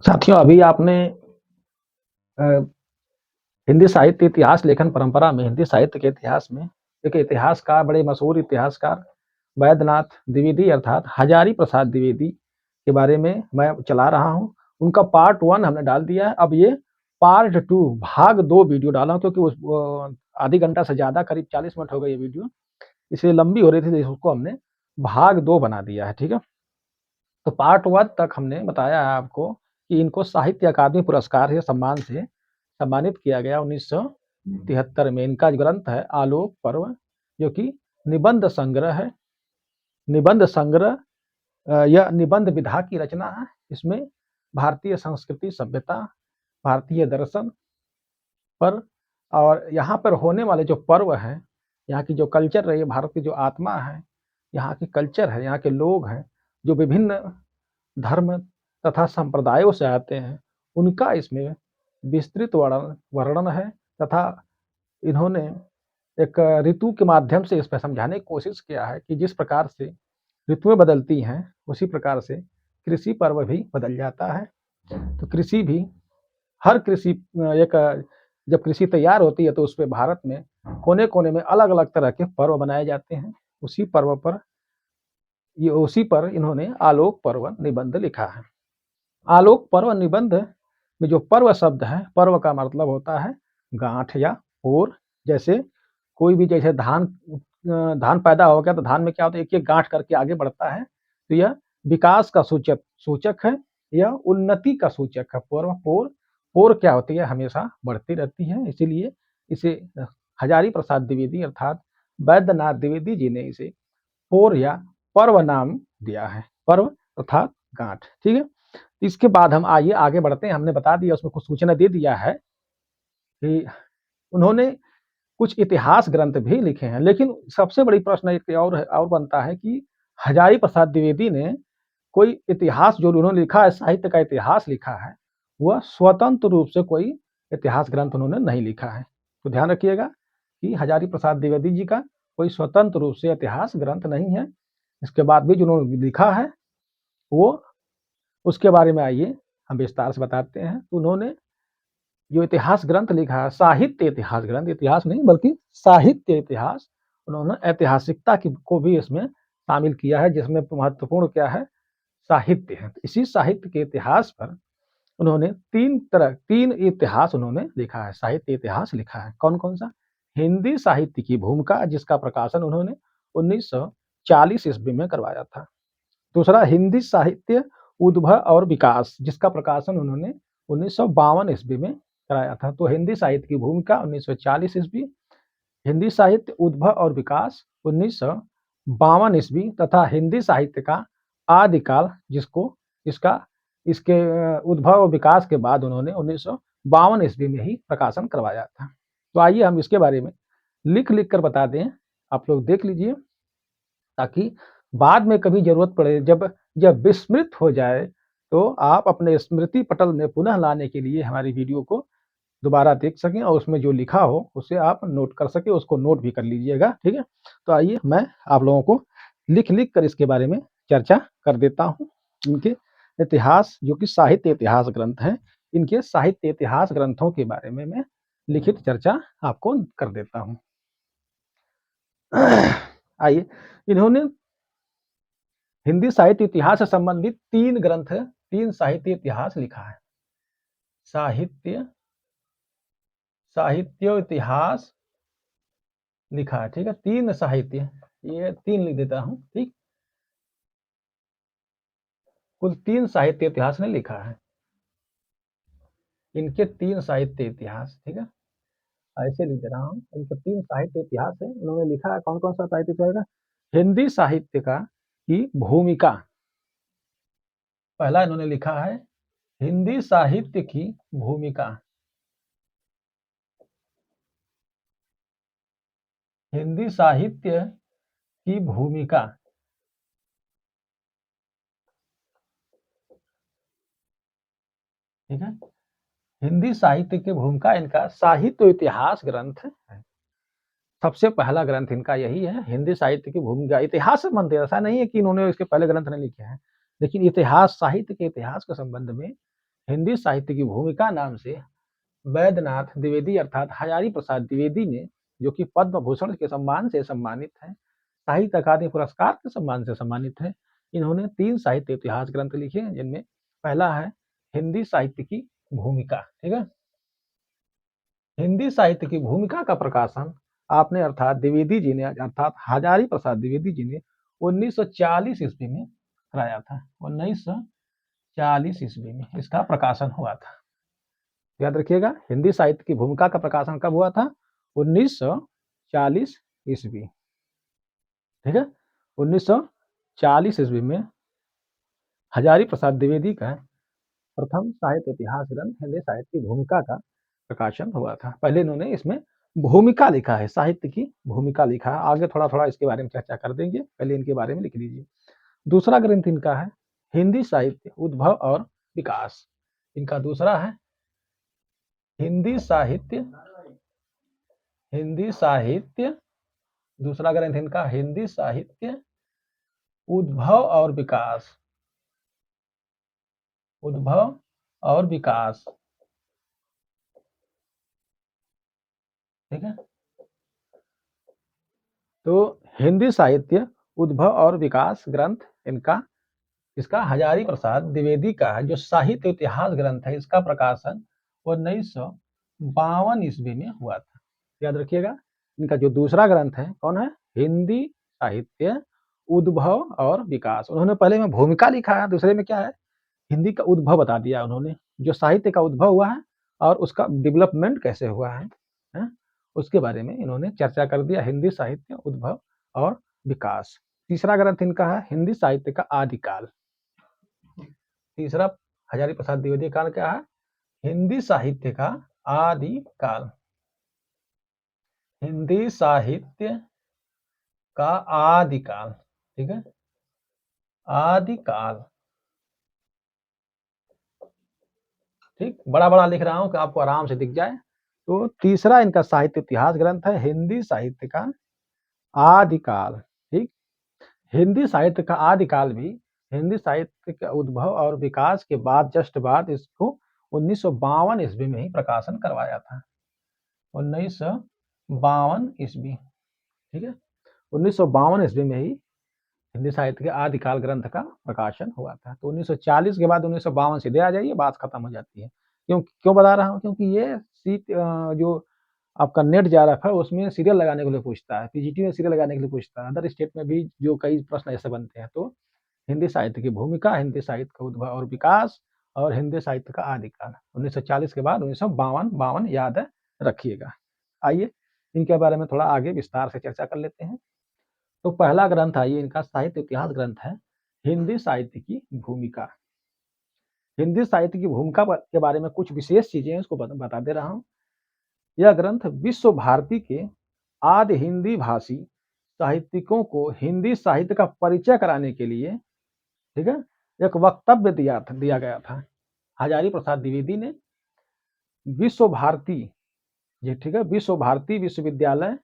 साथियों, अभी आपने अ, हिंदी साहित्य इतिहास लेखन परंपरा में हिंदी साहित्य के इतिहास में एक इतिहासकार, बड़े मशहूर इतिहासकार वैद्यनाथ द्विवेदी अर्थात हजारी प्रसाद द्विवेदी के बारे में मैं चला रहा हूँ। उनका पार्ट 1 हमने डाल दिया है। अब ये पार्ट 2 भाग 2 वीडियो डाला हूँ, क्योंकि आधी घंटा से ज़्यादा, करीब 40 मिनट हो गए ये वीडियो, इसलिए लंबी हो रही थी, तो उसको हमने भाग 2 बना दिया है। ठीक है? तो पार्ट 1 तक हमने बताया है आपको कि इनको साहित्य अकादमी पुरस्कार से सम्मानित किया गया 1973 में। इनका ग्रंथ है आलोक पर्व, जो कि निबंध संग्रह है। निबंध संग्रह यह निबंध विधा की रचना है। इसमें भारतीय संस्कृति, सभ्यता, भारतीय दर्शन पर और यहाँ पर होने वाले जो पर्व हैं, यहाँ की जो कल्चर रही है, भारत की जो आत्मा है, यहाँ की कल्चर है, यहाँ के लोग हैं, जो विभिन्न धर्म तथा संप्रदायों से आते हैं, उनका इसमें विस्तृत वर्णन है। तथा इन्होंने एक ऋतु के माध्यम से इस पर समझाने की कोशिश किया है कि जिस प्रकार से ऋतुएं बदलती हैं, उसी प्रकार से कृषि पर्व भी बदल जाता है। तो कृषि भी, हर कृषि एक जब कृषि तैयार होती है, तो उस पर भारत में कोने कोने में अलग अलग तरह के पर्व बनाए जाते हैं। उसी पर इन्होंने आलोक पर्व निबंध लिखा है। आलोक पर्व निबंध में जो पर्व शब्द है, पर्व का मतलब होता है गांठ या ओर। जैसे कोई भी, जैसे धान पैदा हो गया, तो धान में क्या होता है, एक एक गांठ करके आगे बढ़ता है, तो यह विकास का सूचक है, यह उन्नति का सूचक है। पोर क्या होती है, हमेशा बढ़ती रहती है। इसीलिए इसे हजारी प्रसाद द्विवेदी अर्थात वैद्यनाथ द्विवेदी जी ने इसे पोर या पर्व नाम दिया है। पर्व अर्थात गांठ। ठीक है? इसके बाद हम आइए आगे बढ़ते हैं। हमने बता दिया, उसमें कुछ सूचना दे दिया है कि उन्होंने कुछ इतिहास ग्रंथ भी लिखे हैं। लेकिन सबसे बड़ी प्रश्न एक और बनता है कि हजारी प्रसाद द्विवेदी ने कोई इतिहास जो उन्होंने लिखा है, साहित्य का इतिहास लिखा है, वह स्वतंत्र रूप से कोई इतिहास ग्रंथ उन्होंने नहीं लिखा है। तो ध्यान रखिएगा कि हजारी प्रसाद द्विवेदी जी का कोई स्वतंत्र रूप से इतिहास ग्रंथ नहीं है। इसके बाद भी जो उन्होंने लिखा है, वो उसके बारे में आइए हम विस्तार से बताते हैं। तो उन्होंने जो इतिहास ग्रंथ लिखा है, साहित्य इतिहास ग्रंथ, इतिहास नहीं बल्कि साहित्य इतिहास, उन्होंने ऐतिहासिकता को भी इसमें शामिल किया है, जिसमें महत्वपूर्ण क्या है, साहित्य है। इसी साहित्य के इतिहास पर उन्होंने तीन इतिहास उन्होंने लिखा है, साहित्य इतिहास लिखा है। कौन कौन सा? हिंदी साहित्य की भूमिका, जिसका प्रकाशन उन्होंने 1940 ईस्वी में करवाया था। दूसरा, हिंदी साहित्य उद्भव और विकास, जिसका प्रकाशन उन्होंने 1952 ईस्वी में कराया था। तो हिंदी साहित्य की भूमिका 1940 ईस्वी, हिंदी साहित्य उद्भव और विकास 1952 ईस्वी, तथा हिंदी साहित्य का आदिकाल, जिसको इसका इसके उद्भव और विकास के बाद उन्होंने 1952 ईस्वी में ही प्रकाशन करवाया था। तो आइए हम इसके बारे में लिख लिख कर बता दें, आप लोग देख लीजिए, ताकि बाद में कभी जरूरत पड़े, जब विस्मृत हो जाए, तो आप अपने स्मृति पटल में पुनः लाने के लिए हमारी वीडियो को दोबारा देख सकें, और उसमें जो लिखा हो उसे आप नोट कर सकें, उसको नोट भी कर लीजिएगा। ठीक है? तो आइए मैं आप लोगों को लिख लिख कर इसके बारे में चर्चा कर देता हूँ। इनके इतिहास, जो कि साहित्य इतिहास ग्रंथ हैं, इनके साहित्य इतिहास ग्रंथों के बारे में मैं लिखित चर्चा आपको कर देता हूँ। आइए, इन्होंने हिंदी साहित्य इतिहास से संबंधित 3 साहित्य इतिहास लिखा है। साहित्य इतिहास लिखा है। ठीक है? 3 साहित्य, ये 3 लिख देता हूं। ठीक, कुल 3 साहित्य इतिहास ने लिखा है। इनके 3 साहित्य इतिहास, ठीक है, ऐसे लिख दे रहा हूं। इनके 3 साहित्य इतिहास है, उन्होंने लिखा है। कौन कौन सा साहित्य इतिहास? हिंदी साहित्य का की भूमिका, पहला इन्होंने लिखा है हिंदी साहित्य की भूमिका। हिंदी साहित्य की भूमिका, ठीक है, हिंदी साहित्य की भूमिका इनका साहित्य इतिहास ग्रंथ है। सबसे पहला ग्रंथ इनका यही है, हिंदी साहित्य की भूमिका। इतिहास से संबंधित, ऐसा नहीं है कि इन्होंने इसके पहले ग्रंथ नहीं लिखे हैं, लेकिन इतिहास, साहित्य के इतिहास के संबंध में हिंदी साहित्य की भूमिका नाम से वैद्यनाथ द्विवेदी अर्थात हजारी प्रसाद द्विवेदी ने, जो कि पद्म भूषण के सम्मान से सम्मानित है, साहित्य अकादमी पुरस्कार के सम्मान से सम्मानित है। इन्होंने 3 साहित्य इतिहास ग्रंथ लिखे हैं, जिनमें पहला है हिंदी साहित्य की भूमिका। ठीक है, हिंदी साहित्य की भूमिका का प्रकाशन आपने अर्थात द्विवेदी जी ने, अर्थात हजारी प्रसाद द्विवेदी जी ने 1940 ईस्वी में कराया था। 1940 ईस्वी में इसका प्रकाशन हुआ था। याद रखिएगा, हिंदी साहित्य की भूमिका का प्रकाशन कब हुआ था? 1940 ईस्वी। ठीक है, 1940 ईस्वी में हजारी प्रसाद द्विवेदी का प्रथम साहित्य इतिहास ग्रंथ हिंदी साहित्य की भूमिका का प्रकाशन हुआ था। पहले इन्होंने इसमें भूमिका लिखा है, साहित्य की भूमिका लिखा है। आगे थोड़ा थोड़ा इसके बारे में चर्चा कर देंगे, पहले इनके बारे में लिख लीजिए। दूसरा ग्रंथ इनका है हिंदी साहित्य उद्भव और विकास। इनका दूसरा है हिंदी साहित्य दूसरा ग्रंथ इनका हिंदी साहित्य उद्भव और विकास। उद्भव और विकास। ठीक है, तो हिंदी साहित्य उद्भव और विकास ग्रंथ इनका, इसका हजारी प्रसाद द्विवेदी का है, जो साहित्य इतिहास ग्रंथ है। इसका प्रकाशन 1952 ईस्वी में हुआ था। याद रखिएगा, इनका जो दूसरा ग्रंथ है कौन है? हिंदी साहित्य उद्भव और विकास। उन्होंने पहले में भूमिका लिखा है, दूसरे में क्या है? हिंदी का उद्भव बता दिया उन्होंने, जो साहित्य का उद्भव हुआ है और उसका डेवलपमेंट कैसे हुआ है, उसके बारे में इन्होंने चर्चा कर दिया। हिंदी साहित्य उद्भव और विकास। तीसरा ग्रंथ इनका है हिंदी साहित्य का आदिकाल। तीसरा हजारी प्रसाद द्विवेदी काल क्या है? हिंदी साहित्य का आदिकाल। हिंदी साहित्य का आदिकाल। ठीक है, आदिकाल। ठीक, बड़ा बड़ा लिख रहा हूं कि आपको आराम से दिख जाए। तो तीसरा इनका साहित्य इतिहास ग्रंथ है हिंदी साहित्य का आदिकाल। ठीक, हिंदी साहित्य का आदिकाल भी हिंदी साहित्य के उद्भव और विकास के बाद जस्ट बाद इसको 1952 ईस्वी में ही प्रकाशन करवाया था। 1952 ईस्वी। ठीक है, 1952 ईस्वी में ही हिंदी साहित्य के आदिकाल ग्रंथ का प्रकाशन हुआ था। तो 1940 के बाद 1952 सीधे आ जाइए, बात खत्म हो जाती है। क्यों बता रहा हूँ? क्योंकि ये सीट जो आपका नेट जा रहा है उसमें सीरियल लगाने के लिए पूछता है, पीजीटी में सीरियल लगाने के लिए पूछता है, अदर स्टेट में भी जो कई प्रश्न ऐसे बनते हैं। तो हिंदी साहित्य की भूमिका, हिंदी साहित्य का उद्भव और विकास और हिंदी साहित्य का आदिकाल 1940 के बाद 1952 याद रखिएगा। आइए इनके बारे में थोड़ा आगे विस्तार से चर्चा कर लेते हैं। तो पहला ग्रंथ आइए इनका साहित्य इतिहास ग्रंथ है हिंदी साहित्य की भूमिका। हिंदी साहित्य की भूमिका के बारे में कुछ विशेष चीजें उसको बता दे रहा हूं। यह ग्रंथ विश्व भारती के आदि हिंदी भाषी साहित्यिकों को हिंदी साहित्य का परिचय कराने के लिए, ठीक है, एक वक्तव्य दिया गया था। हजारी प्रसाद द्विवेदी ने विश्व भारती, ये ठीक है, विश्व भारती विश्वविद्यालय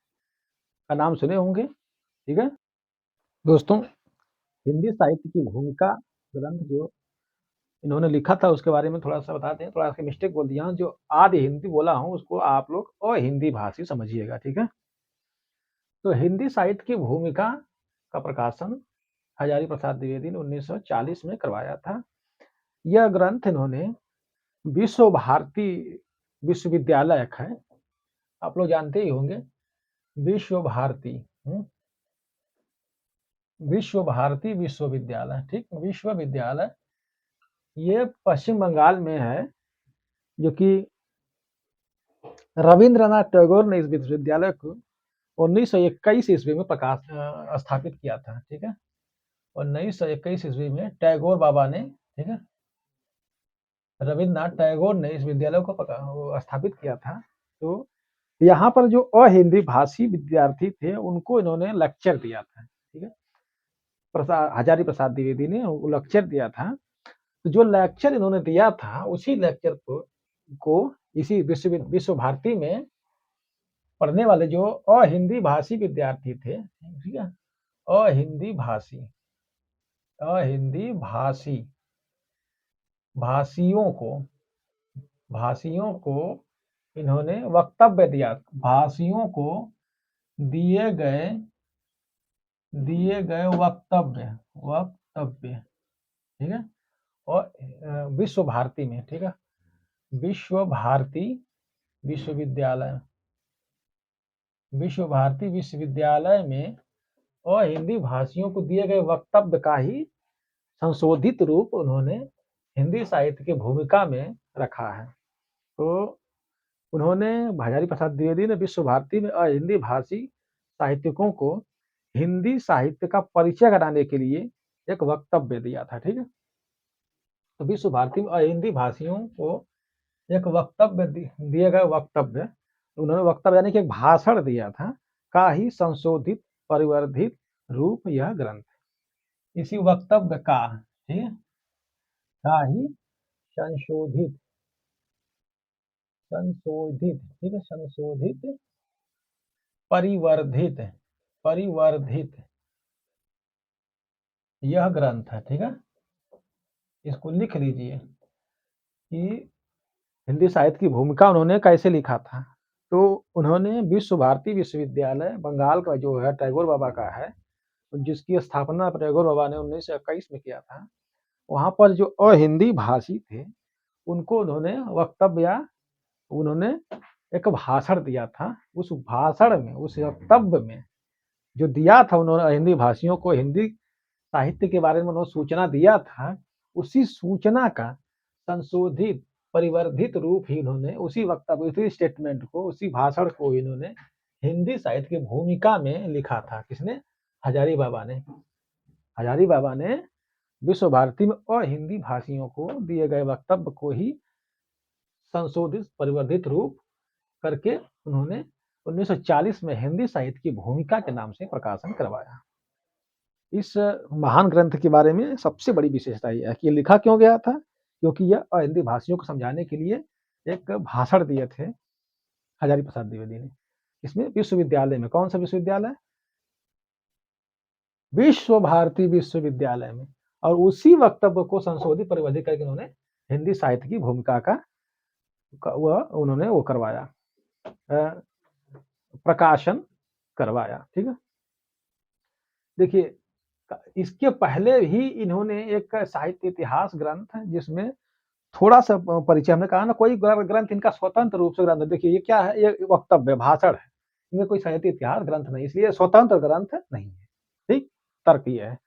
का नाम सुने होंगे। ठीक है दोस्तों, हिंदी साहित्य की भूमिका ग्रंथ जो इन्होंने लिखा था उसके बारे में थोड़ा सा बताते हैं। थोड़ा सा मिस्टेक बोल दिया हूं, जो आदि हिंदी बोला हूं उसको आप लोग अहिंदी भाषी समझिएगा। ठीक है, तो हिंदी साहित्य की भूमिका का प्रकाशन हजारी प्रसाद द्विवेदी ने 1940 में करवाया था। यह ग्रंथ इन्होंने विश्व भारती विश्वविद्यालय है, आप लोग जानते ही होंगे, विश्व भारती विश्वविद्यालय। ठीक, विश्वविद्यालय ये पश्चिम बंगाल में है, जो कि रविंद्रनाथ टैगोर ने इस विश्वविद्यालय को 1921 ईस्वी में स्थापित किया था। ठीक है, 1921 ईस्वी में टैगोर बाबा ने, ठीक है, रविंद्रनाथ टैगोर ने इस विद्यालय को स्थापित किया था। तो यहाँ पर जो अहिंदी भाषी विद्यार्थी थे उनको इन्होंने लेक्चर दिया था। ठीक है, हजारी प्रसाद द्विवेदी ने लेक्चर दिया था। तो जो लेक्चर इन्होंने दिया था उसी लेक्चर को इसी विश्व भारती में पढ़ने वाले जो अहिंदी भाषी विद्यार्थी थे, ठीक है, अहिंदी भाषियों को भाषियों को इन्होंने वक्तव्य दिया, भाषियों को दिए गए वक्तव्य, ठीक है। और विश्व भारती में, ठीक है, विश्व भारती विश्वविद्यालय में और हिंदी भाषियों को दिए गए वक्तव्य का ही संशोधित रूप उन्होंने हिंदी साहित्य की भूमिका में रखा है। तो उन्होंने हजारी प्रसाद द्विवेदी ने विश्व भारती में हिंदी भाषी साहित्यकों को हिंदी साहित्य का परिचय कराने के लिए एक वक्तव्य दिया था, ठीक है। तो विश्व भारती में हिंदी भाषियों को एक वक्तव्य दिए गए वक्तव्य, उन्होंने वक्तव्य यानी कि एक भाषण दिया था का ही संशोधित परिवर्धित रूप यह ग्रंथ, इसी वक्तव्य का, ठीक है, का ही संशोधित, ठीक है, संशोधित परिवर्धित यह ग्रंथ है, ठीक है। इसको लिख लीजिए कि हिंदी साहित्य की भूमिका उन्होंने कैसे लिखा था। तो उन्होंने विश्व भारती विश्वविद्यालय बंगाल का जो है टैगोर बाबा का है, जिसकी स्थापना टैगोर बाबा ने 1921 में किया था, वहां पर जो अहिंदी भाषी थे उनको उन्होंने वक्तव्य, उन्होंने एक भाषण दिया था। उस भाषण में, उस वक्तव्य में जो दिया था उन्होंने हिंदी भाषियों को हिंदी साहित्य के बारे में उन्होंने सूचना दिया था, उसी सूचना का संशोधित परिवर्धित रूप ही इन्होंने उसी वक्तव्य, उसी स्टेटमेंट को, उसी भाषण को इन्होंने हिंदी साहित्य की भूमिका में लिखा था। किसने? हजारी बाबा ने। हजारी बाबा ने विश्व भारती में और हिंदी भाषियों को दिए गए वक्तव्य को ही संशोधित परिवर्धित रूप करके उन्होंने 1940 में हिंदी साहित्य की भूमिका के नाम से प्रकाशन करवाया। इस महान ग्रंथ के बारे में सबसे बड़ी विशेषता यह है कि ये लिखा क्यों गया था, क्योंकि यह हिंदी भाषियों को समझाने के लिए एक भाषण दिए थे हजारी प्रसाद द्विवेदी ने। इसमें विश्वविद्यालय में, कौन सा विश्वविद्यालय? विश्व भारती विश्वविद्यालय में। और उसी वक्तव्य को संशोधित परिवर्धित करके उन्होंने हिंदी साहित्य की भूमिका का उन्होंने वो करवाया, प्रकाशन करवाया, ठीक है। देखिए, इसके पहले ही इन्होंने एक साहित्य इतिहास ग्रंथ है जिसमें थोड़ा सा परिचय, हमने कहा ना कोई ग्रंथ इनका स्वतंत्र रूप से ग्रंथ, देखिए ये क्या है, ये वक्तव्य भाषण है, इनमें कोई साहित्य इतिहास ग्रंथ नहीं, इसलिए स्वतंत्र ग्रंथ नहीं है, ठीक, तर्क ये है।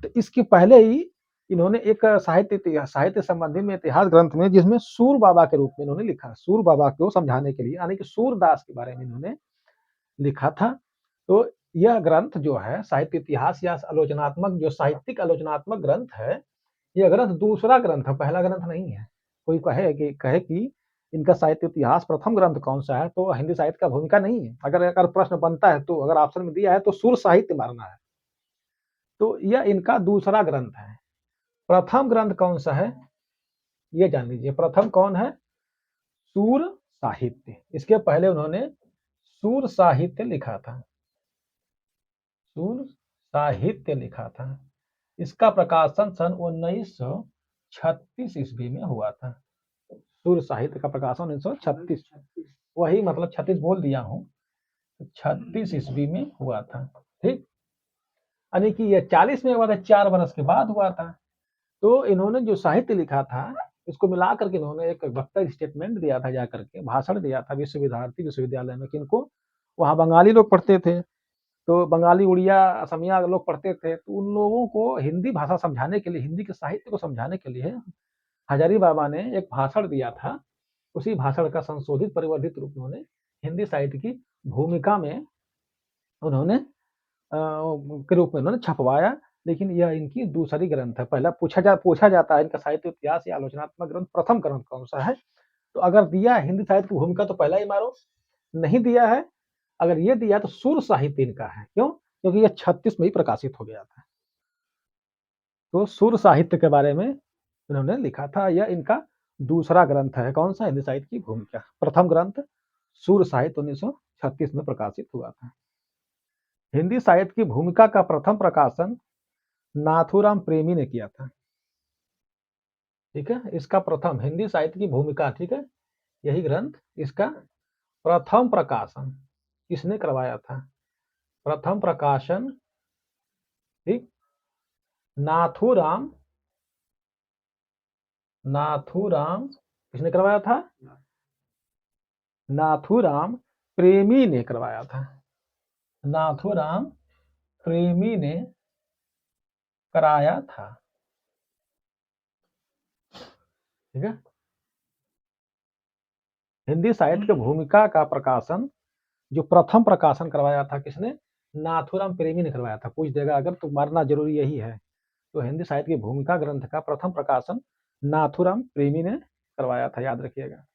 तो इसके पहले ही इन्होंने एक साहित्य संबंधी में इतिहास ग्रंथ में, जिसमें सूर बाबा के रूप में इन्होंने लिखा, सूर बाबा को समझाने के लिए, यानी कि सूरदास के बारे में इन्होंने लिखा था। तो यह ग्रंथ जो है साहित्य इतिहास या आलोचनात्मक, जो साहित्यिक आलोचनात्मक ग्रंथ है, यह ग्रंथ दूसरा ग्रंथ है, पहला ग्रंथ नहीं है। कोई कहे कि इनका साहित्य इतिहास प्रथम ग्रंथ कौन सा है, तो हिंदी साहित्य का भूमिका नहीं है। अगर प्रश्न बनता है, तो अगर ऑप्शन में दिया है तो सुर साहित्य मारना है, तो यह इनका दूसरा ग्रंथ है। प्रथम ग्रंथ कौन सा है ये जान लीजिए। प्रथम कौन है? सूर साहित्य। इसके पहले उन्होंने सूर साहित्य लिखा था, सूर साहित्य लिखा था। इसका प्रकाशन सन 1936 ईस्वी में हुआ था। सूर साहित्य का प्रकाशन 1936, वही मतलब 36 बोल दिया हूं, 36 ईस्वी में हुआ था, ठीक। यानी कि यह 40 में हुआ था, 4 वर्ष के बाद हुआ था। तो इन्होंने जो साहित्य लिखा था, इसको मिला करके इन्होंने एक वक्तव्य स्टेटमेंट दिया था, जाकर के भाषण दिया था विश्वविद्यालय में। किनको? वहाँ बंगाली लोग पढ़ते थे, तो बंगाली, उड़िया, असमिया लोग पढ़ते थे, तो उन लोगों को हिंदी भाषा समझाने के लिए, हिंदी के साहित्य को समझाने के लिए हजारी बाबा ने एक भाषण दिया था। उसी भाषण का संशोधित परिवर्धित रूप उन्होंने हिंदी साहित्य की भूमिका में उन्होंने के रूप में उन्होंने छपवाया। लेकिन यह इनकी दूसरी ग्रंथ है। पहला पूछा जाता है इनका साहित्य इतिहास या आलोचनात्मक ग्रंथ प्रथम ग्रंथ कौन सा है, तो अगर दिया हिंदी साहित्य की भूमिका तो पहला ही मारो, नहीं दिया है, अगर ये दिया तो सुर साहित्य इनका है। क्यों? क्योंकि यह 36 में ही प्रकाशित हो गया था। तो सुर साहित्य के बारे में इन्होंने लिखा था। यह इनका दूसरा ग्रंथ है। कौन सा? हिंदी साहित्य की भूमिका। प्रथम ग्रंथ सुर साहित्य 1936 में प्रकाशित हुआ था। हिंदी साहित्य की भूमिका का प्रथम प्रकाशन नाथूराम प्रेमी ने किया था, ठीक है। इसका प्रथम हिंदी साहित्य की भूमिका, ठीक है, यही ग्रंथ, इसका प्रथम प्रकाशन किसने करवाया था? प्रथम प्रकाशन, ठीक, नाथूराम किसने करवाया था? नाथूराम प्रेमी ने करवाया था। नाथूराम प्रेमी ने कराया था, ठीक है। हिंदी साहित्य की भूमिका का प्रकाशन, जो प्रथम प्रकाशन करवाया था किसने? नाथूराम प्रेमी ने करवाया था। पूछ देगा अगर तो मारना जरूरी यही है। तो हिंदी साहित्य की भूमिका ग्रंथ का प्रथम प्रकाशन नाथूराम प्रेमी ने करवाया था, याद रखिएगा।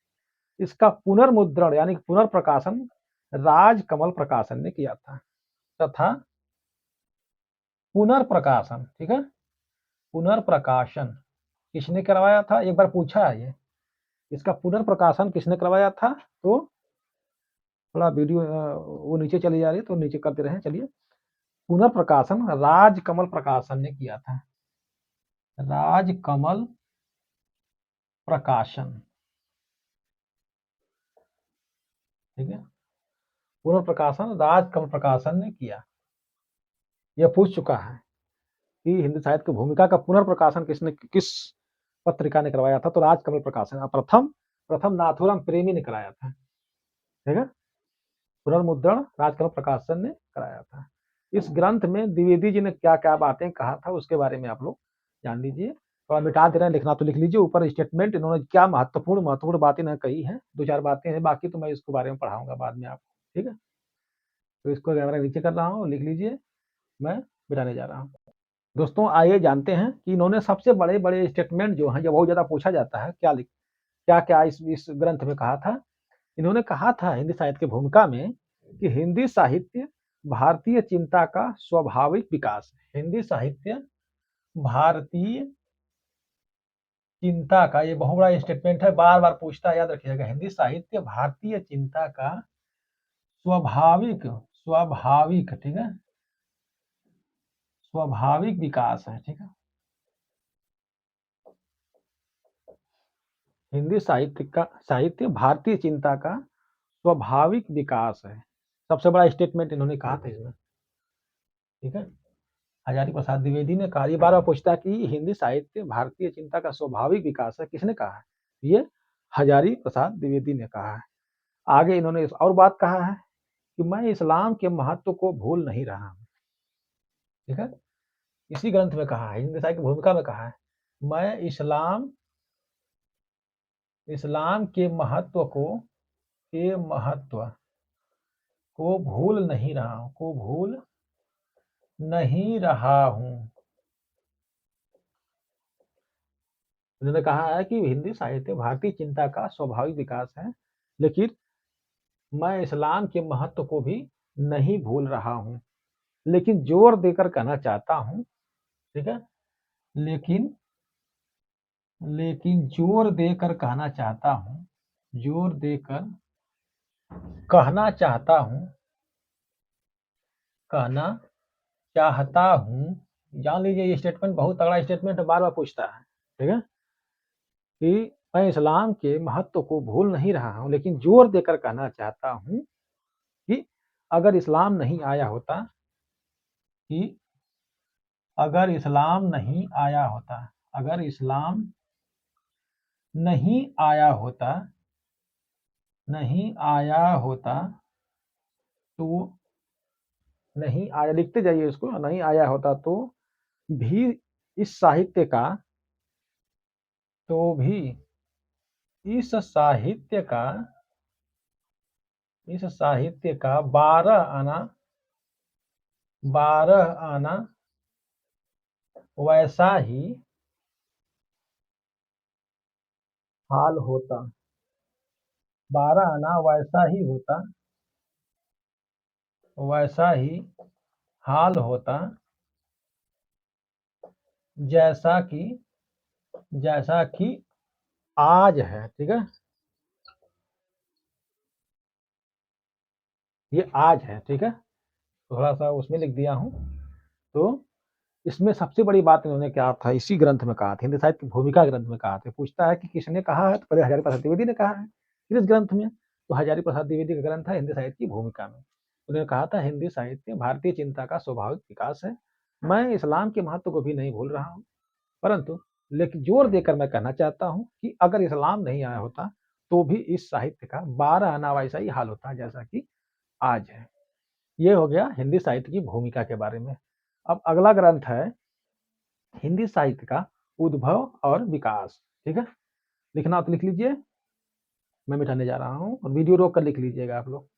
इसका पुनर्मुद्रण यानी पुनर्प्रकाशन राजकमल प्रकाशन ने किया था, तथा पुनर्प्रकाशन, ठीक है, पुनर्प्रकाशन किसने करवाया था? एक बार पूछा है ये, इसका पुनर्प्रकाशन किसने करवाया था? तो थोड़ा वीडियो वो नीचे चली जा रही है तो नीचे करते रहे। चलिए, पुनर्प्रकाशन राजकमल प्रकाशन ने किया था। राजकमल प्रकाशन, ठीक है, पुनर्प्रकाशन राजकमल प्रकाशन ने किया। यह पूछ चुका है कि हिंदी साहित्य की भूमिका का पुनर्प्रकाशन किस पत्रिका ने करवाया था? तो राजकमल प्रकाशन। प्रथम नाथूराम प्रेमी ने कराया था, ठीक है। पुनर्मुद्रण राजकमल प्रकाशन ने कराया था। इस ग्रंथ में द्विवेदी जी ने क्या क्या बातें कहा था उसके बारे में आप लोग जान लीजिए। और मिटा दे रहे हैं, लिखना तो लिख लीजिए। ऊपर स्टेटमेंट इन्होंने क्या महत्वपूर्ण बातें इन्होंने कही हैं, 2-4 बातें हैं, बाकी तो मैं इसके बारे में पढ़ाऊंगा बाद में आपको, ठीक है। तो इसको कैमरा नीचे कर रहा हूँ, लिख लीजिए, मैं मिटाने जा रहा हूँ। दोस्तों आइए जानते हैं कि इन्होंने सबसे बड़े बड़े स्टेटमेंट जो हैं, जब बहुत ज्यादा पूछा जाता है, क्या क्या इस ग्रंथ में कहा था। इन्होंने कहा था हिंदी साहित्य की भूमिका में कि हिंदी साहित्य भारतीय चिंता का स्वाभाविक विकास है। हिंदी साहित्य भारतीय चिंता का, ये बहुत बड़ा स्टेटमेंट है, बार बार पूछता है, याद रखिएगा। हिंदी साहित्य भारतीय चिंता का स्वाभाविक, ठीक है, स्वाभाविक विकास है, ठीक है। हिंदी साहित्य भारतीय चिंता का स्वाभाविक विकास है। सबसे बड़ा स्टेटमेंट इन्होंने कहा था इसमें, ठीक है। हजारी प्रसाद द्विवेदी ने कहा। ये बार बार पूछता है कि हिंदी साहित्य भारतीय चिंता का स्वाभाविक विकास है, किसने कहा है? ये हजारी प्रसाद द्विवेदी ने कहा है। आगे इन्होंने और बात कहा है कि मैं इस्लाम के महत्व को भूल नहीं रहा हूं, ठीक है। इसी ग्रंथ में कहा है, हिंदी साहित्य की भूमिका में कहा है, मैं इस्लाम के महत्व को भूल नहीं रहा हूं। उन्होंने कहा है कि हिंदी साहित्य भारतीय चिंता का स्वाभाविक विकास है, लेकिन मैं इस्लाम के महत्व को भी नहीं भूल रहा हूं। लेकिन जोर देकर कहना चाहता हूं, ठीक है, लेकिन जोर देकर कहना चाहता हूं, जोर देकर कहना चाहता हूं, कहना चाहता हूं। जान लीजिए ये स्टेटमेंट बहुत तगड़ा स्टेटमेंट है, बार बार पूछता है, ठीक है, कि मैं इस्लाम के महत्व को भूल नहीं रहा हूं, लेकिन जोर देकर कहना चाहता हूं कि अगर इस्लाम नहीं आया होता, कि अगर इस्लाम नहीं आया होता, अगर इस्लाम नहीं आया होता, नहीं आया होता तो नहीं आया, लिखते जाइए इसको, नहीं आया होता तो भी इस साहित्य का, तो भी इस साहित्य का, इस साहित्य का 12 आना वैसा ही हाल होता, 12 आना वैसा ही होता, वैसा ही हाल होता, जैसा कि आज है, ठीक है। ये आज है, ठीक है, थोड़ा सा उसमें लिख दिया हूं। तो इसमें सबसे बड़ी बात इन्होंने क्या था, इसी ग्रंथ में कहा था, हिंदी साहित्य की भूमिका ग्रंथ में कहा था। पूछता है कि किसने कहा है, तो पहले हजारी प्रसाद द्विवेदी ने कहा है किस ग्रंथ में? तो हजारी प्रसाद द्विवेदी का ग्रंथ है हिंदी साहित्य की भूमिका में। उन्होंने कहा था हिंदी साहित्य भारतीय चिंता का स्वाभाविक विकास है। मैं इस्लाम के महत्व को भी नहीं भूल रहा हूँ, परंतु लेकिन जोर देकर मैं कहना चाहता हूँ कि अगर इस्लाम नहीं आया होता तो भी इस साहित्य का 12 आना वैसा ही हाल होता जैसा कि आज है। ये हो गया हिंदी साहित्य की भूमिका के बारे में। अब अगला ग्रंथ है हिंदी साहित्य का उद्भव और विकास। ठीक है, लिखना तो लिख लीजिए, मैं मिटाने जा रहा हूँ और वीडियो रोक कर लिख लीजिएगा आप लोग।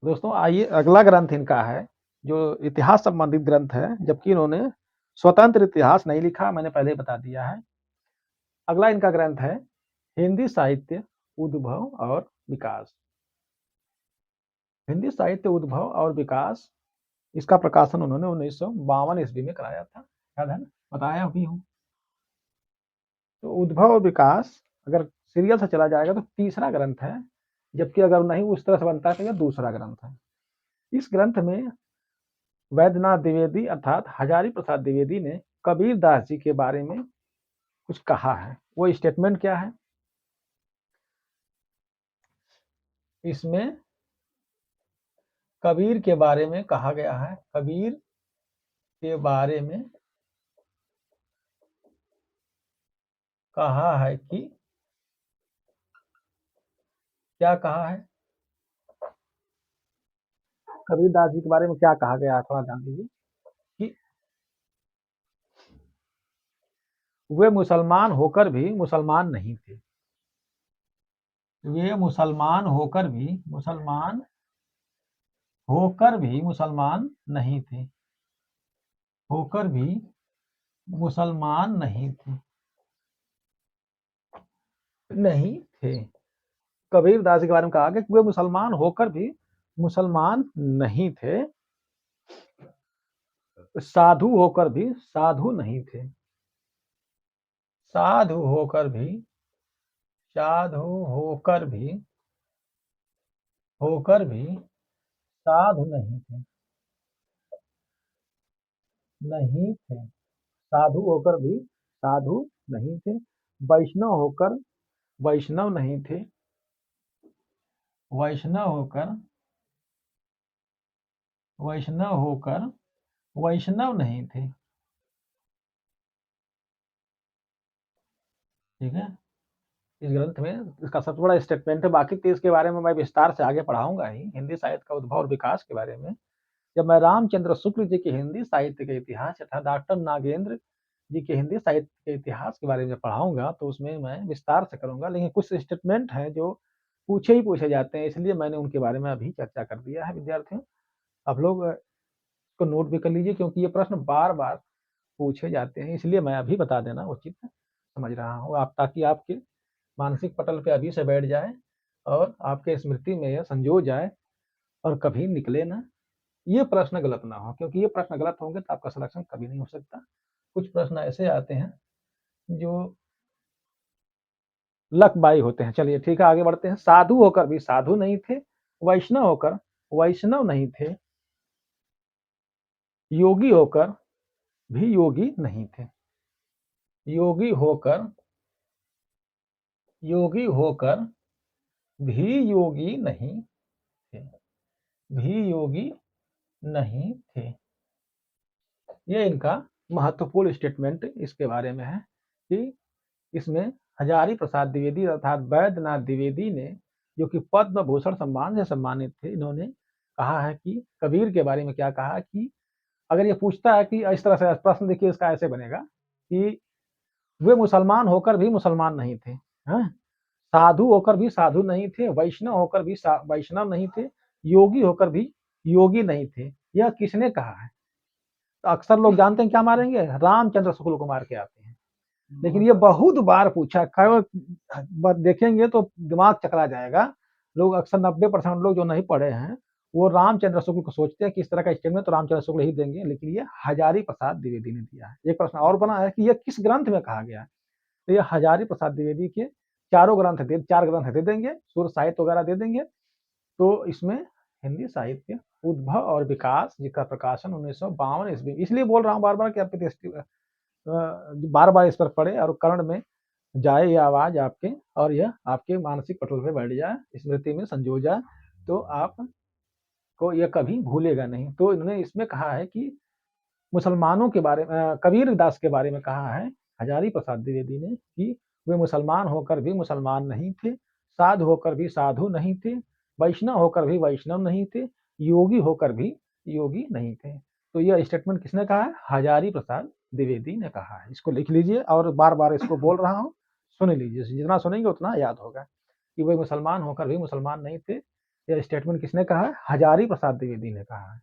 दोस्तों आइए, अगला ग्रंथ इनका है जो इतिहास संबंधित ग्रंथ है, जबकि इन्होंने स्वतंत्र इतिहास नहीं लिखा, मैंने पहले ही बता दिया है। अगला इनका ग्रंथ है हिंदी साहित्य उद्भव और विकास। हिंदी साहित्य उद्भव और विकास, इसका प्रकाशन उन्होंने 1952 ईस्वी में कराया था, याद है ना, बताया भी हूँ। तो उद्भव और विकास अगर सीरियल से चला जाएगा तो तीसरा ग्रंथ है, जबकि अगर नहीं उस तरह से बनता है तो यह दूसरा ग्रंथ है। इस ग्रंथ में वैद्यनाथ द्विवेदी अर्थात हजारी प्रसाद द्विवेदी ने कबीर दास जी के बारे में कुछ कहा है। वो स्टेटमेंट क्या है? इसमें कबीर के बारे में कहा गया है, कबीर के बारे में कहा है कि क्या कहा है? कबीर दास जी के बारे में क्या कहा गया है, थोड़ा ध्यान दीजिए कि वे मुसलमान होकर भी मुसलमान नहीं थे। वे मुसलमान होकर भी मुसलमान नहीं थे, होकर भी मुसलमान नहीं थे। कबीर दास जी के बारे में कहा कि वे मुसलमान होकर भी मुसलमान नहीं थे, साधु होकर भी साधु नहीं थे, साधु होकर भी साधु नहीं थे, साधु होकर भी साधु नहीं थे, वैष्णव होकर वैष्णव नहीं थे, वैष्णव होकर वैष्णव नहीं थे। ठीक है, इस ग्रंथ में इसका सबसे बड़ा स्टेटमेंट है। बाकी तो इसके बारे में मैं विस्तार से आगे पढ़ाऊंगा ही, हिंदी साहित्य का उद्भव और विकास के बारे में। जब मैं रामचंद्र शुक्ल जी के हिंदी साहित्य के इतिहास तथा डॉक्टर नागेंद्र जी के हिंदी साहित्य के इतिहास के बारे में पढ़ाऊंगा तो उसमें मैं विस्तार से करूंगा, लेकिन कुछ स्टेटमेंट हैं जो पूछे ही पूछे जाते हैं, इसलिए मैंने उनके बारे में अभी चर्चा कर दिया है। विद्यार्थियों, आप लोग इसको नोट भी कर लीजिए, क्योंकि ये प्रश्न बार बार पूछे जाते हैं, इसलिए मैं अभी बता देना उचित समझ रहा हूँ, आप ताकि आपके मानसिक पटल पे अभी से बैठ जाए और आपके स्मृति में यह संजो जाए और कभी निकले ना, ये प्रश्न गलत ना हो, क्योंकि ये प्रश्न गलत होंगे तो आपका सिलेक्शन कभी नहीं हो सकता। कुछ प्रश्न ऐसे आते हैं जो लक बाई होते हैं। चलिए ठीक है, आगे बढ़ते हैं। साधु होकर भी साधु नहीं थे, वैष्णव होकर वैष्णव नहीं थे, योगी होकर भी योगी नहीं थे, योगी होकर भी योगी नहीं थे, भी योगी नहीं थे। ये इनका महत्वपूर्ण स्टेटमेंट इसके बारे में है कि इसमें हजारी प्रसाद द्विवेदी अर्थात वैद्यनाथ द्विवेदी ने, जो कि पद्म भूषण सम्मान से सम्मानित थे, इन्होंने कहा है कि कबीर के बारे में क्या कहा कि अगर ये पूछता है कि इस तरह से प्रश्न देखिए इसका ऐसे बनेगा कि वे मुसलमान होकर भी मुसलमान नहीं थे, हाँ? साधु होकर भी साधु नहीं थे, वैष्णव होकर भी वैष्णव नहीं थे, योगी होकर भी योगी नहीं थे। यह किसने कहा है? तो अक्सर लोग जानते हैं क्या मारेंगे, रामचंद्र शुक्ल को मार के आते हैं, लेकिन ये बहुत बार पूछा, देखेंगे तो दिमाग चकरा जाएगा। लोग अक्सर 90% लोग जो नहीं पढ़े हैं वो रामचंद्र शुक्ल को सोचते हैं कि इस तरह का स्टेटमेंट तो रामचंद्र शुक्ल ही देंगे, लेकिन ये हजारी प्रसाद द्विवेदी ने दिया है। एक प्रश्न और बना है कि यह किस ग्रंथ में कहा गया है, तो ये हजारी प्रसाद द्विवेदी के चारों ग्रंथ चार ग्रंथ दे देंगे, सूर्य साहित्य वगैरह दे देंगे। तो इसमें हिंदी साहित्य उद्भव और विकास जिसका प्रकाशन 1952 ईस्वी, इसलिए बोल रहा हूँ बार बार कि आपके बार बार इस पर पढ़े और कर्ण में जाए ये आवाज़ आपके और यह आपके मानसिक पटल पे बैठ जाए, स्मृति में संजो जाए, तो आपको यह कभी भूलेगा नहीं। तो इन्होंने इसमें कहा है कि मुसलमानों के बारे में, कबीर दास के बारे में कहा है हजारी प्रसाद द्विवेदी ने कि वे मुसलमान होकर भी मुसलमान नहीं थे, साधु होकर भी साधु नहीं थे, वैष्णव होकर भी वैष्णव नहीं थे, योगी होकर भी योगी नहीं थे। तो यह स्टेटमेंट किसने कहा है? हजारी प्रसाद द्विवेदी ने कहा है। इसको लिख लीजिए और बार बार इसको बोल रहा हूँ, सुन लीजिए, जितना सुनेंगे उतना याद होगा कि वे मुसलमान होकर भी मुसलमान नहीं थे। यह स्टेटमेंट किसने कहा है? हजारी प्रसाद द्विवेदी ने कहा है।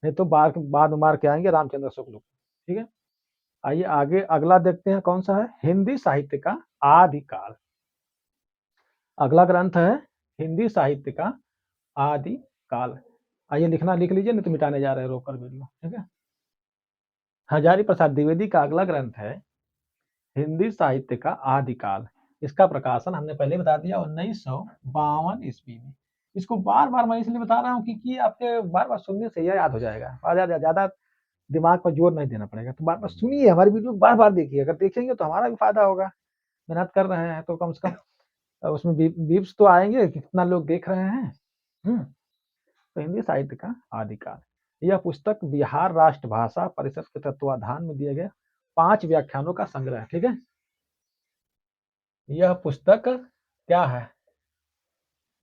नहीं तो बाद मार के आएंगे रामचंद्र शुक्ल। ठीक है, आइए आगे अगला देखते हैं कौन सा है? हिंदी साहित्य का आदिकाल। अगला ग्रंथ है हिंदी साहित्य का आदिकाल। आइए लिखना लिख लीजिए, नहीं तो मिटाने जा रहे हैं रोक कर वीडियो। ठीक है, हजारी प्रसाद द्विवेदी का अगला ग्रंथ है हिंदी साहित्य का आदिकाल। इसका प्रकाशन हमने पहले बता दिया 1952 ईस्वी में। इसको बार बार मैं इसलिए बता रहा हूँ कि आपके बार बार सुनने से यह याद हो जाएगा, ज्यादा दिमाग पर जोर नहीं देना पड़ेगा। तो बार बार सुनिए, हमारी वीडियो बार बार देखिए, अगर देखेंगे तो हमारा भी फायदा होगा। मेहनत कर रहे हैं तो कम से कम उसमें व्यूज तो आएंगे, कितना लोग देख रहे हैं। तो हिंदी साहित्य का आदिकाल, यह पुस्तक बिहार राष्ट्र भाषा परिषद के तत्वाधान में दिए गए 5 व्याख्यानों का संग्रह है। ठीक है, यह पुस्तक क्या है?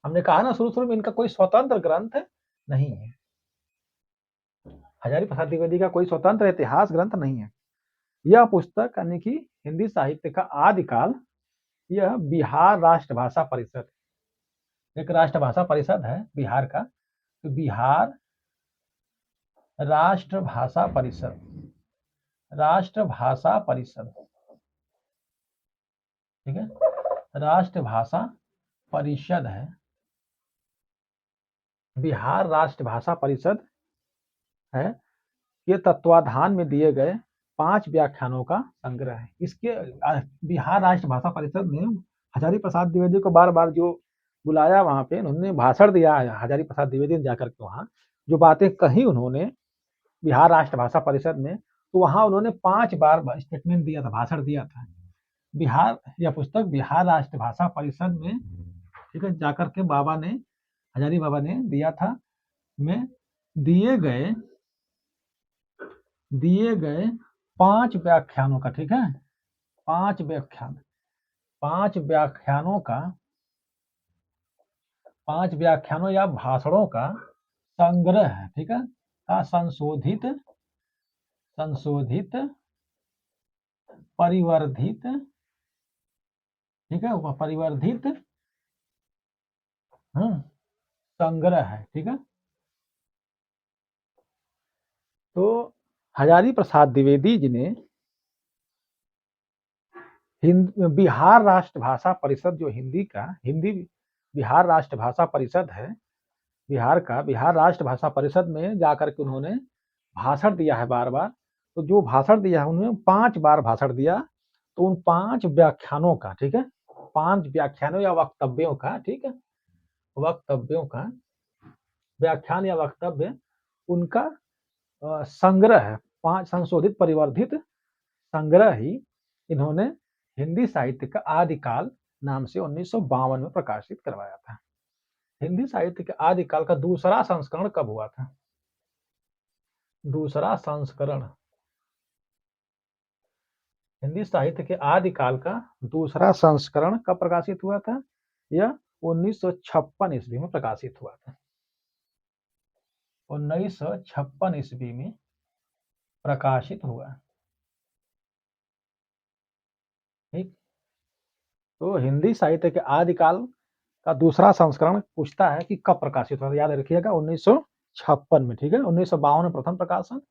हमने कहा ना शुरू में, इनका कोई स्वतंत्र ग्रंथ नहीं है। हजारी प्रसाद द्विवेदी का कोई स्वतंत्र इतिहास ग्रंथ नहीं है। यह पुस्तक यानी कि हिंदी साहित्य का आदिकाल, यह बिहार राष्ट्र भाषा परिषद, एक राष्ट्र भाषा परिषद है बिहार का, तो बिहार राष्ट्र भाषा परिषद, राष्ट्र भाषा परिषद, ठीक है, राष्ट्र भाषा परिषद है, बिहार राष्ट्र भाषा परिषद है, के तत्वाधान में दिए गए 5 व्याख्यानों का संग्रह है। इसके बिहार राष्ट्र भाषा परिषद ने हजारी प्रसाद द्विवेदी को बार बार जो बुलाया, वहां पे उन्होंने भाषण दिया है। हजारी प्रसाद द्विवेदी ने जाकर के वहां जो बातें कही उन्होंने बिहार राष्ट्र भाषा परिषद में, तो वहां उन्होंने 5 बार स्टेटमेंट दिया था, भाषण दिया था। बिहार, यह पुस्तक बिहार राष्ट्र भाषा परिषद में, ठीक है, जाकर के बाबा ने, हजारी बाबा ने दिया था, में दिए गए 5 व्याख्यानों का, ठीक है, 5 व्याख्यानों या भाषणों का संग्रह है। ठीक है, का संशोधित परिवर्धित, ठीक है, वह परिवर्धित संग्रह है। ठीक है, तो हजारी प्रसाद द्विवेदी जी ने बिहार राष्ट्र भाषा परिषद, जो हिंदी बिहार राष्ट्र भाषा परिषद है बिहार का, बिहार राष्ट्र भाषा परिषद में जाकर के उन्होंने भाषण दिया है बार बार। तो जो भाषण दिया है उन्होंने 5 बार भाषण दिया, तो उन 5 व्याख्यानों का, ठीक है, 5 व्याख्यानों या वक्तव्यों का, ठीक है, वक्तव्यों का, व्याख्यान या वक्तव्य, उनका संग्रह है, 5 संशोधित परिवर्धित संग्रह ही इन्होंने हिंदी साहित्य का आदिकाल नाम से 1952 में प्रकाशित करवाया था। हिंदी साहित्य के आदिकाल का दूसरा संस्करण कब हुआ था? दूसरा संस्करण हिंदी साहित्य के आदिकाल का दूसरा संस्करण कब प्रकाशित हुआ था? यह 1956 ईस्वी में प्रकाशित हुआ था। 1956 ईस्वी में प्रकाशित हुआ। ठीक, तो हिंदी साहित्य के आदिकाल का दूसरा संस्करण पूछता है कि कब प्रकाशित हुआ, याद रखिएगा 1956 में। ठीक है, 1952 में प्रथम प्रकाशन,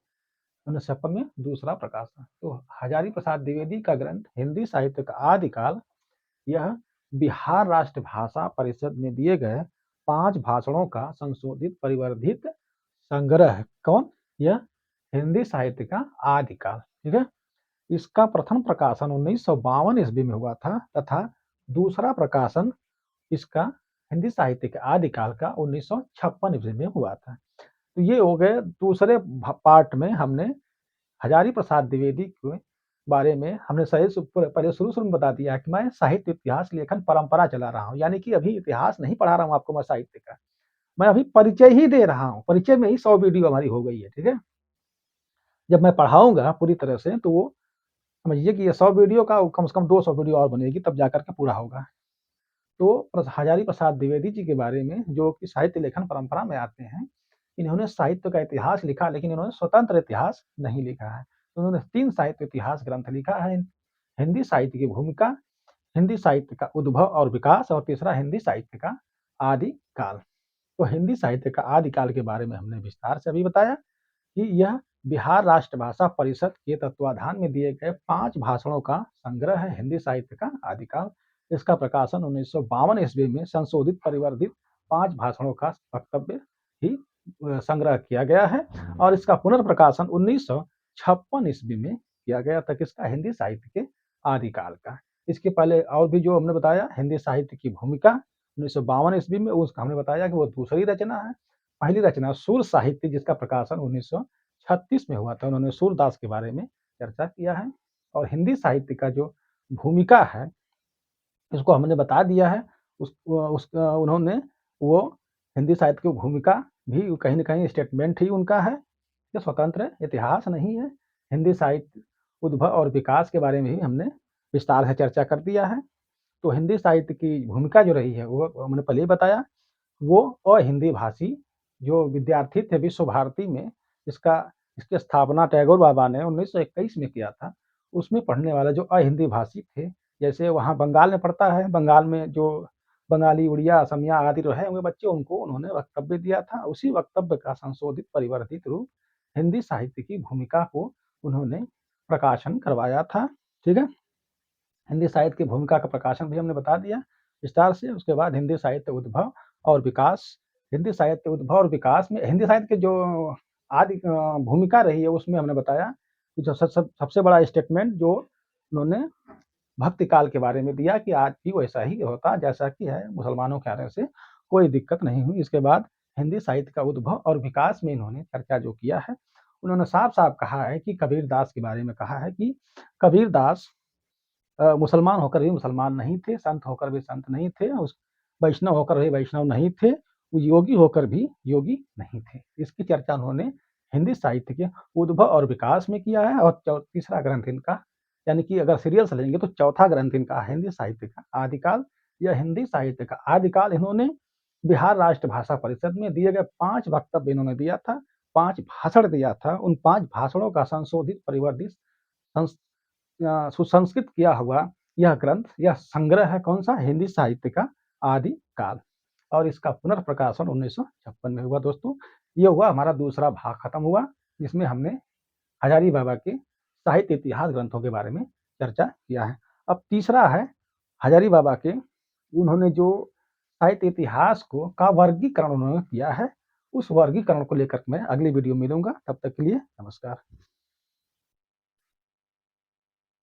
1956 में दूसरा प्रकाशन। तो हजारी प्रसाद द्विवेदी का ग्रंथ हिंदी साहित्य का आदिकाल, यह बिहार राष्ट्र भाषा परिषद में दिए गए 5 भाषणों का संशोधित परिवर्धित संग्रह है। कौन? यह हिंदी साहित्य का आदिकाल। ठीक है, इसका प्रथम प्रकाशन 1952 ईस्वी में हुआ था तथा दूसरा प्रकाशन इसका हिंदी साहित्य के आदिकाल का 1956 ईस्वी में हुआ था। तो ये हो गए दूसरे पार्ट में हमने हजारी प्रसाद द्विवेदी के बारे में हमने सही से पहले शुरू-शुरू में बता दिया है कि मैं साहित्य इतिहास लेखन परंपरा चला रहा हूँ। यानी कि अभी इतिहास नहीं पढ़ा रहा हूँ आपको मैं साहित्य का। मैं अभी परिचय ही दे रहा हूँ। परिचय में ही 100 वीडियो हमारी हो गई है, ठीक है? जब मैं पढ़ाऊँगा पूरी तरह से तो वो समझिए कि ये 100 वीडियो का कम से कम 200 वीडियो और बनेगी तब जाकर के पूरा होगा। तो हजारी प्रसाद द्विवेदी जी के बारे में जो कि साहित्य लेखन परंपरा में आते हैं, इन्होंने साहित्य का इतिहास लिखा लेकिन इन्होंने स्वतंत्र इतिहास नहीं लिखा है। उन्होंने 3 साहित्य इतिहास ग्रंथ लिखा है। हिंदी साहित्य की भूमिका, हिंदी साहित्य का उद्भव और विकास और तीसरा हिंदी साहित्य का आदि काल। तो हिंदी साहित्य का आदि काल के बारे में हमने विस्तार से अभी बताया कि यह बिहार राष्ट्रभाषा परिषद के तत्वाधान में दिए गए 5 भाषणों का संग्रह है हिंदी साहित्य का आदिकाल। इसका प्रकाशन 1952 ईस्वी में संशोधित परिवर्धित 5 भाषणों का वक्तव्य ही संग्रह किया गया है और इसका पुनर्प्रकाशन 1956 ईस्वी में किया गया था किसका हिंदी साहित्य के आदिकाल का। इसके पहले और भी जो हमने बताया हिंदी साहित्य की भूमिका 1952 ईस्वी में उसका हमने बताया कि वो दूसरी रचना है। पहली रचना सूर साहित्य जिसका प्रकाशन 1936 में हुआ था। उन्होंने सूरदास के बारे में चर्चा किया है और हिंदी साहित्य का जो भूमिका है इसको हमने बता दिया है। उसका उन्होंने वो हिंदी साहित्य की भूमिका भी कहीं न कहीं स्टेटमेंट ही उनका है। ये स्वतंत्र इतिहास नहीं है। हिंदी साहित्य उद्भव और विकास के बारे में भी हमने विस्तार से चर्चा कर दिया है। तो हिंदी साहित्य की भूमिका जो रही है वो हमने पहले ही बताया। वो अहिंदी भाषी जो विद्यार्थी थे विश्व भारती में इसका इसकी स्थापना टैगोर बाबा ने 1921 में किया था। उसमें पढ़ने वाला जो अहिंदी भाषी थे, जैसे वहाँ बंगाल में पड़ता है, बंगाल में जो बंगाली, उड़िया, असमिया आदि रहे होंगे बच्चे उनको उन्होंने वक्तव्य दिया था। उसी वक्तव्य का संशोधित परिवर्धित रूप हिंदी साहित्य की भूमिका को उन्होंने प्रकाशन करवाया था। ठीक है? हिंदी साहित्य की भूमिका का प्रकाशन भी हमने बता दिया विस्तार से। उसके बाद हिंदी साहित्य उद्भव और विकास। हिंदी साहित्य उद्भव और विकास में हिंदी साहित्य की जो आदि भूमिका रही है उसमें हमने बताया कि जो सबसे बड़ा स्टेटमेंट जो उन्होंने भक्ति काल के बारे में दिया कि आज भी वैसा ही होता जैसा कि है, मुसलमानों के आने से कोई दिक्कत नहीं हुई। इसके बाद हिंदी साहित्य का उद्भव और विकास में इन्होंने चर्चा जो किया है, उन्होंने साफ-साफ कहा है कि कबीरदास के बारे में कहा है कि कबीरदास मुसलमान होकर भी मुसलमान नहीं थे, संत होकर भी संत नहीं थे, उस वैष्णव होकर भी वैष्णव नहीं थे, वो योगी होकर भी योगी नहीं थे। इसकी चर्चा उन्होंने हिंदी साहित्य के उद्भव और विकास में किया है और तीसरा ग्रंथ इनका यानी कि अगर सीरियल से लेंगे तो चौथा ग्रंथ इनका हिंदी साहित्य का आदिकाल। यह हिंदी साहित्य का आदिकाल इन्होंने बिहार राष्ट्र भाषा परिषद में दिए गए 5 वक्तव्य इन्होंने दिया था, 5 भाषण दिया था। उन 5 भाषणों का संशोधित परिवर्धित संस सुसंस्कृत किया हुआ यह ग्रंथ, यह संग्रह है कौन-सा? हिंदी साहित्य का आदि काल और इसका पुनर्प्रकाशन 1956 में हुआ दोस्तों। ये हुआ हमारा दूसरा भाग खत्म हुआ, जिसमें हमने हजारी बाबा के साहित्य इतिहास ग्रंथों के बारे में चर्चा किया है। अब तीसरा है हजारी बाबा के उन्होंने जो साहित्य इतिहास को का वर्गीकरण उन्होंने किया है, उस वर्गीकरण को लेकर मैं अगली वीडियो में मिलूँगा। तब तक के लिए नमस्कार।